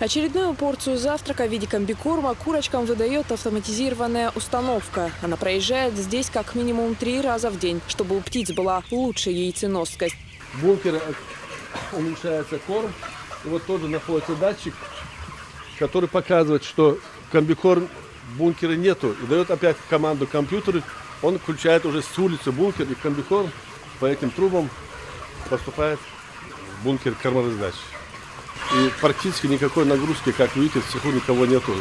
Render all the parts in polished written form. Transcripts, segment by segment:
Очередную порцию завтрака в виде комбикорма курочкам выдает автоматизированная установка. Она проезжает здесь как минимум 3 раза в день, чтобы у птиц была лучшая яйценоскость. В бункере уменьшается корм. И вот тоже находится датчик, который показывает, что комбикорм в бункере нету. И дает опять команду компьютеру. Он включает уже с улицы бункер, и комбикорм по этим трубам поступает в бункер кормораздачи. И практически никакой нагрузки, как видите, в цеху никого нету.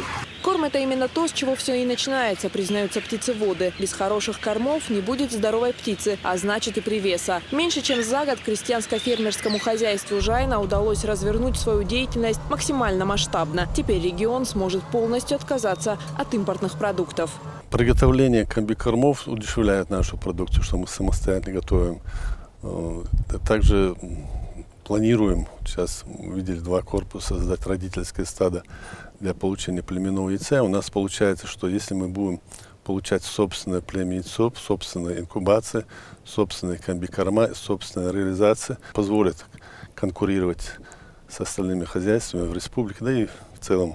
Корм – это именно то, с чего все и начинается, признаются птицеводы. Без хороших кормов не будет здоровой птицы, а значит и привеса. Меньше чем за год крестьянско-фермерскому хозяйству Жайна удалось развернуть свою деятельность максимально масштабно. Теперь регион сможет полностью отказаться от импортных продуктов. Приготовление комбикормов удешевляет нашу продукцию, что мы самостоятельно готовим. Также планируем, сейчас увидели 2 корпуса, создать родительское стадо для получения племенного яйца. У нас получается, что если мы будем получать собственное племя яйцов, собственная инкубация, собственные комбикорма, собственная реализация, позволит конкурировать с остальными хозяйствами в республике, да и в целом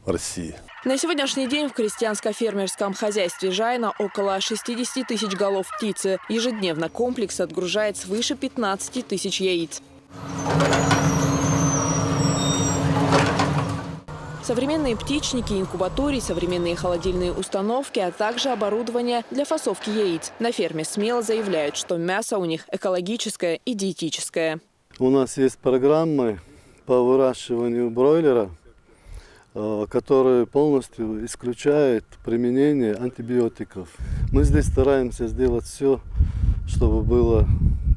в России. На сегодняшний день в крестьянско-фермерском хозяйстве Жайна около 60 тысяч голов птицы. Ежедневно комплекс отгружает свыше 15 тысяч яиц. Современные птичники, инкубатории, современные холодильные установки, а также оборудование для фасовки яиц. На ферме смело заявляют, что мясо у них экологическое и диетическое. У нас есть программы по выращиванию бройлера, которые полностью исключают применение антибиотиков. Мы здесь стараемся сделать все, чтобы было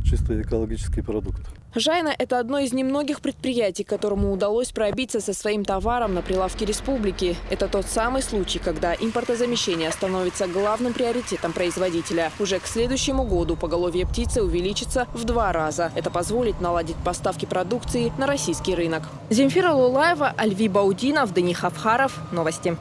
чисто экологический продукт. Жайна – это одно из немногих предприятий, которому удалось пробиться со своим товаром на прилавке республики. Это тот самый случай, когда импортозамещение становится главным приоритетом производителя. Уже к следующему году поголовье птицы увеличится в 2 раза. Это позволит наладить поставки продукции на российский рынок. Земфира Лулаева, Альви Баудинов, Дани Хавхаров. Новости.